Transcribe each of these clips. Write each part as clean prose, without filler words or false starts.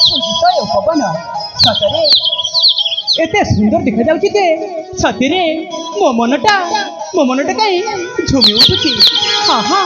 ସୁଜିତ ଏ ପବନ ସତରେ ଏତେ ସୁନ୍ଦର ଦେଖାଯାଉଛି ଯେ ସତରେ ମୋ ମନଟା କାହିଁ ଝୁମି ଉଠୁଛି। ହଁ ହଁ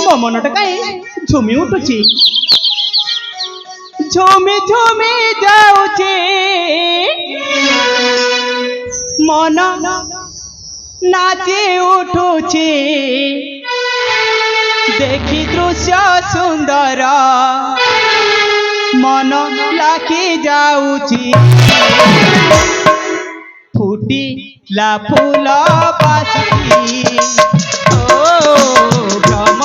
ମୋ ମନଟା କାହିଁ ଝୁମି ଉଠୁଛି। ଝୁମି ଝୁମି ଯାଉଛି ମନ ନାଚି ଉଠୁଛି ଦେଖି ଦୃଶ୍ୟ ସୁନ୍ଦର ମନ ଲାଖି ଯାଉଛି। ଫୁଟିଲା ଫୁଲ ବାସୁଛି ଓ ଭ୍ରମ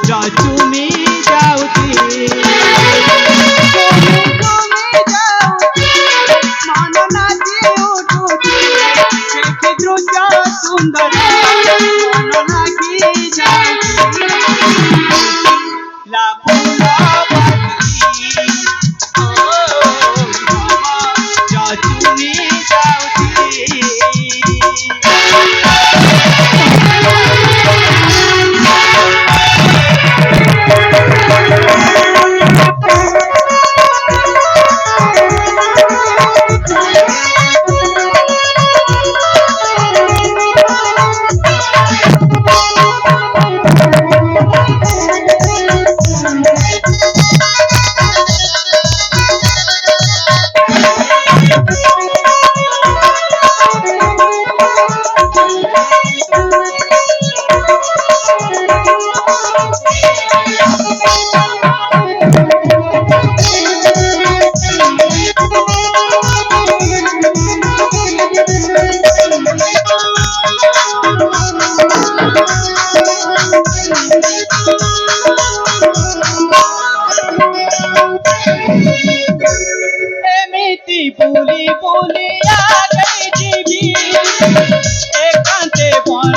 ଚୁମି ଯାଉଛି। ମନ ନାଚି ଉଠୁଛି ଦେଖି ଦୃଶ୍ୟ ସୁନ୍ଦର ମନ ଲାଖି ଯାଉଛି। ଲା ଫୁଲ ବାସୁଛି ଓ ଭ୍ରମ ଚୁମି ଯାଉଛି। एमिति बोली बोली आ गई जीवी एकांते बन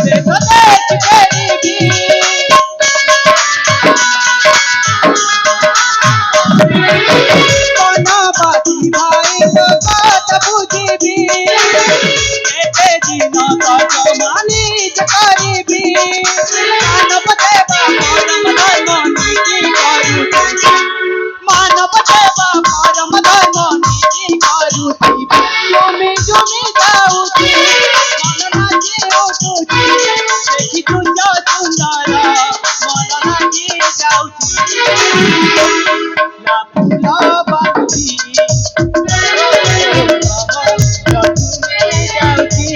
देख देख गरीबी। बाती भाई तो बात बुझी एते दिन तो जमानी करीबी। मानव देवा परम धर्म नीति करू मानव देवा परम धर्म नीति करूथी। जमी जमी जाऊथी मन लागी उठुथी देखी तुझ सुंदर मन लागी जाऊथी। ला फूल बाती चुमी जाऊथी।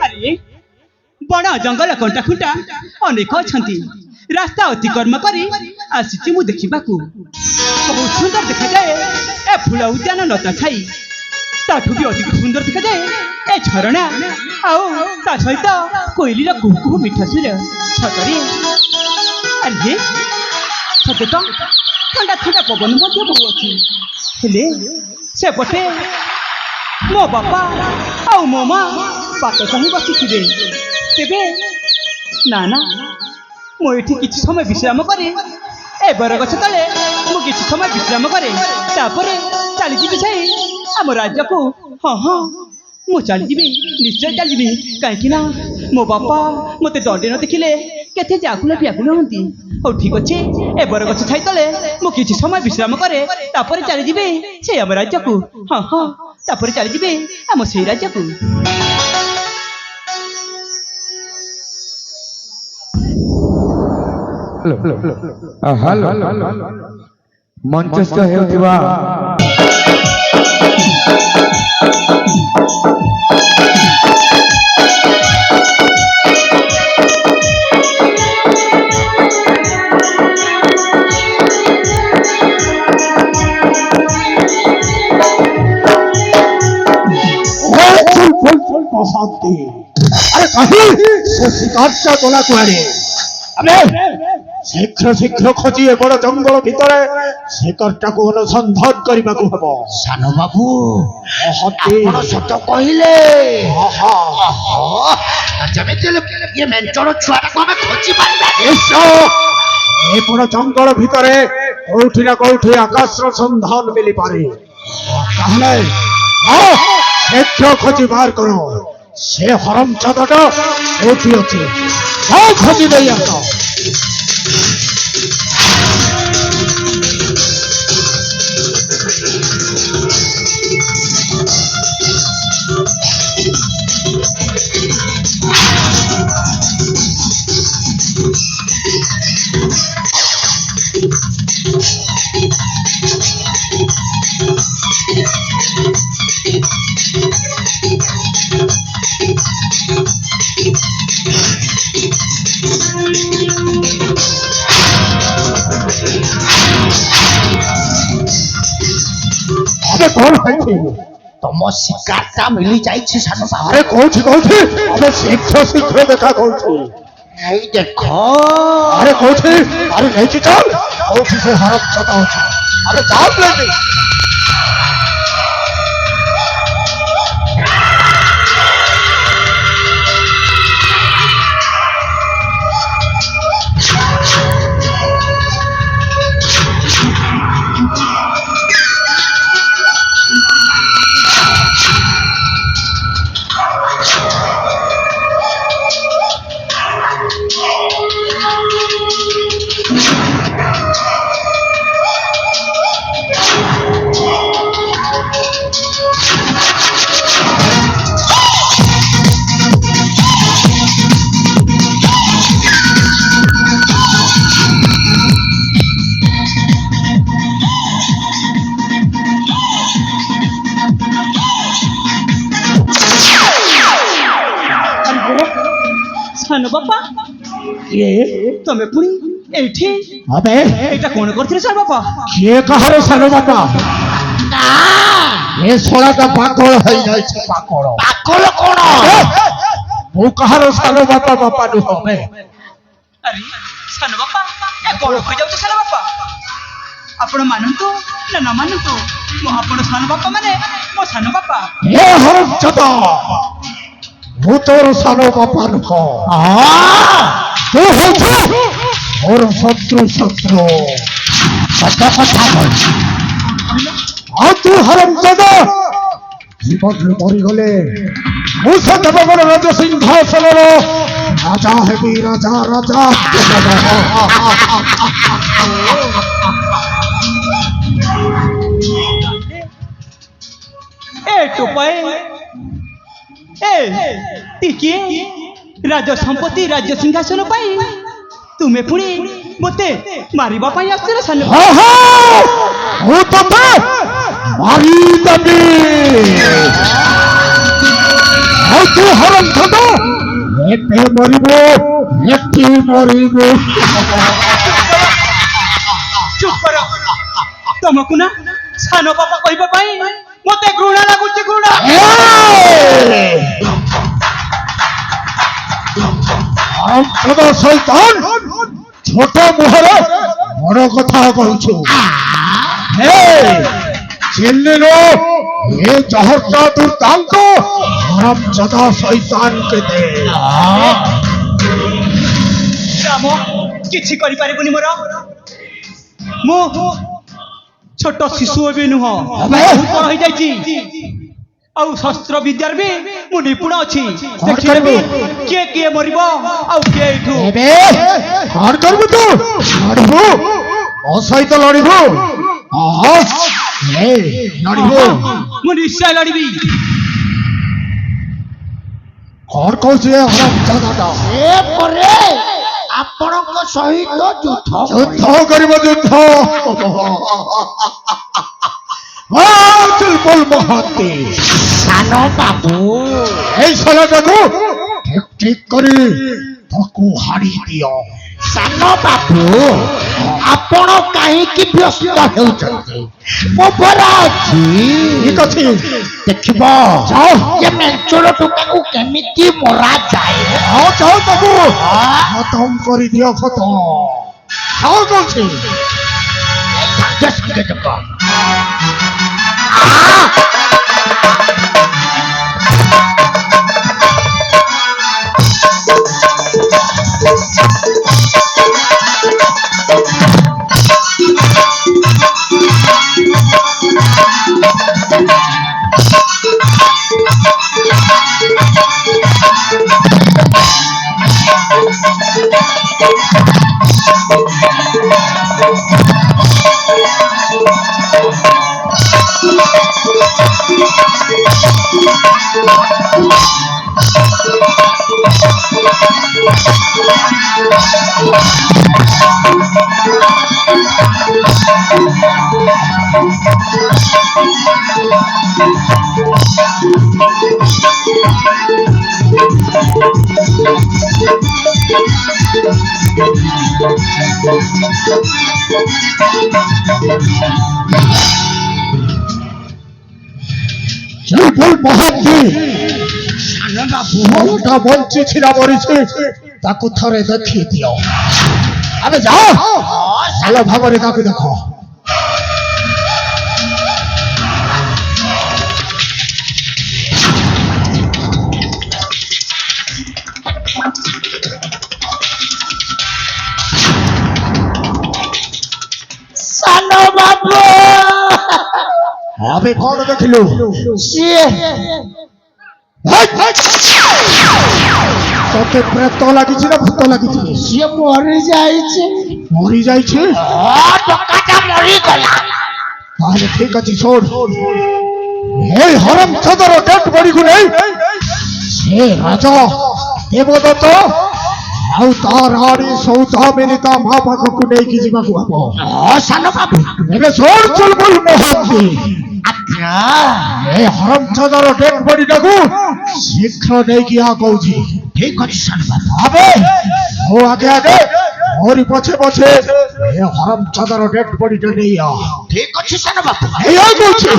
अरे बड़ जंगल कंटा खुंटा अनेक अच्छा रास्ता अतिक्रम करी आसी मु देखा बहुत सुंदर देखा जाए ए फूल उद्यान लता छाई ताठू भी अधिक सुंदर देखा जाए ए झरणा आओ ता सहित कोईली कुहू कुहू मिठा सुर छतरी। अरे सत्य तो ठंडा ठंडा पवन बहु अच्छी हेले सेपटे मो बापा आउ मो माँ बात चाह बसी तेबे ना ना मुझे किसी समय विश्राम करे ए बरगछ तले मुझे समय विश्राम करे चली जी आम राज्य को। हाँ हाँ मु चली निश्चय चली कहीं मो बापा मत दंडे न देखिले केते व्याकुल व्याकुल हमें। हो ठीक अच्छे ए बरगछ छाई तले मुझे समय विश्राम करे चली जी से आम राज्य को। हाँ हाँ चली जी आम से राज्य को। हेलो मंचस्थ हेउथिबा ମହାନ୍ତି ଆରେ କାହିଁ ସେ ଶିକାରଟା ଗଲା କୁଆଡ଼େ ଆରେ ଶୀଘ୍ର ଶୀଘ୍ର ଖୋଜି ଏ ବଡ଼ ଜଙ୍ଗଲ ଭିତରେ ଶିକାରଟାକୁ ଅନୁସନ୍ଧାନ କରିବାକୁ ହେବ ସାନ ବାବୁ ମହାନ୍ତି ଆପଣ ସତ କହିଲେ ଆହା ଯେମିତି ହେଲେ ଇଏ ମେଞ୍ଚର ଛୁଆଟାକୁ ଆମେ ଖୋଜି ପାରିବା ନିଶ୍ଚୟ ଏ ବଡ଼ ଜଙ୍ଗଲ ଭିତରେ କୋଉଠି ନା କୋଉଠି ଆକାଶର ସନ୍ଧାନ ମିଳିପାରେ ତାହେଲେ ଶୀଘ୍ର ଖୋଜି ବାହାର କର ସେ ହରମଜାଦାଟା କୋଉଠି ଅଛି ଯାଅ ଖୋଜି ନେଇ ଆସ अबे कौन है थे ତମ ଶିକାରଟା ମିଳି ଯାଇଛି ସାନ ବାବୁ अरे कोठी अबे शीघ्र देखा कोठी ଏଇ ଦେଖ अरे कोठी अरे नहीं की चल कोठी से हरप चता हो अरे चाल ले ସାନ ବାପା ये ତମେ ପୁଣି ଏଇଠି अबे ଏଇଟା କଣ କରିଥିଲେ ସାନ ବାପା ये कहारे सालो बापा ये सोला का पागल है जाय छे पागल ପାଗଳ କଣ वो कहारे सालो बापा बापा नु हबे ଆରେ ସାନ ବାପା ଏ କଣ ହୋଇଯାଉଛି ସାନ ବାପା ଆପଣ ମାନନ୍ତୁ ନା ନ ମାନନ୍ତୁ ମୁଁ ଆପଣ ସାନ ବାପା ମାନେ ମୋ ସାନ ବାପା ये हरम चता वो तोर सालो बापा नु हो तू हो छो और शत्रु शत्रु ସତ କଥା କହୁଛି आ तू हरम चता जीवन रे मरी गले मुसा देवगण राज सिंहासन राजा है भी राजा राजा ଏ ଟୋପାଏ ଏ ଟିକିଏ ରାଜ ସମ୍ପତ୍ତି ରାଜ୍ୟ ସିଂହାସନ ପାଇଁ ତୁମେ ପୁଣି ମୋତେ ମାରିବା ପାଇଁ ଆସିଛ ସାନ वो तो मारी दबी तू हरम खतो एते मरिबो एते मरिबो ଚୁପ୍ କର ତମକୁ ନା ସାନ ବାପା କହିବା ପାଇଁ ମୋତେ ଘୃଣା ଲାଗୁଛି ଘୃଣା हरम खतो शैतान छोट मुहरे बड़ कथा कहछु हे चिन्हलो ये जहरटा दुर्दांत हरम जदा शैतान के दे ରାମ କିଛି କରିପାରିବୁନି ମୋର ମୁଁ ଛୋଟ ଶିଶୁ ଏବେ ନୁହଁ ବହୁତ ବଡ଼ ହେଇଯାଇଛି ଆଉ ଶସ୍ତ୍ର ବିଦ୍ୟାରେ ବି ମୁଁ ନିପୁଣ ଅଛି ଦେଖିବି କିଏ କିଏ ମରିବ ଆଉ କିଏ ଏଇଠୁ एबे कौन करबु तू लड़बू ओ सहित लड़बू आहा ए लड़बू ମୁଁ ନିଶ୍ଚୟ ଲଢ଼ିବି कौन कहछे हरम जादाटा ଏ ପରେ ଆପଣଙ୍କ ସହିତ ଯୁଦ୍ଧ युद्ध करबो युद्ध चुलबुल महाती ସାନ ବାବୁ এই শালাটাকু ঠিক ঠিক করে তাকু হারি দিও ସାନ ବାବୁ ଆପଣ କାହିଁକି ବ୍ୟସ୍ତ ହେଉଛନ୍ତି ମୋ ପରା ଅଛି ଠିକ ଅଛି ଦେଖିବ ଏ ମେଞ୍ଚଳ ଟୋକାକୁ କେମିତି ମରାଯାଏ ଆଉ ଯାଉ ତାକୁ ଖତମ କରିଦିଅ ଖତମ ଆଉ କହୁଛି ସାଙ୍ଗେ ସାଙ୍ଗେ ଦେଖ বিপুল মহান্তি ସାନ ବାବୁ মনটা বঞ্চিছি না মরিছি তাକୁ ଥରେ ଦେଖି ଦିଅ আরে যাও ভালো ভাବରେ তাকে দেখো ସାନ ବାବୁ আমি কোন দেখিলু ସିଏ তোকে প্রেত লাগিছি না ভূত লাগিছি ସିଏ ମରିଯାଇଛି মরি যাইছে ଟୋକାଟା ମରିଗଲା তাহলে ঠিক আছে শোন এই হরম ছদর ডেট বড়িକୁ নেই সে রাজা দেবদত্ত ଆଉ ତା ରାଣୀ ସୌଦାମିନୀ ତା ମା ପାଖକୁ ନେଇକି ଯିବାକୁ ହବ ସାନ ବାବୁ ଏବେ ଶୋନ ଚୁଲବୁଲ ମହାନ୍ତି ଆଜ୍ଞା ଏ ହରମ ଛଦର ଡେଟ୍ ବଡିଟାକୁ ଶୀଘ୍ର ନେଇକି ଆ କହୁଛି ଠିକ ଅଛି ସାନ ବାବୁ ଆବେ ମୁଁ ଆଗେ ଆଗେ ମୋରି ପଛେ ପଛେ ଏ ହରମ ଛଦର ଡେଟ୍ ବଡିଟା ନେଇ ଆ ଠିକ ଅଛି ସାନ ବାବୁ ଏଇଆ କହୁଛି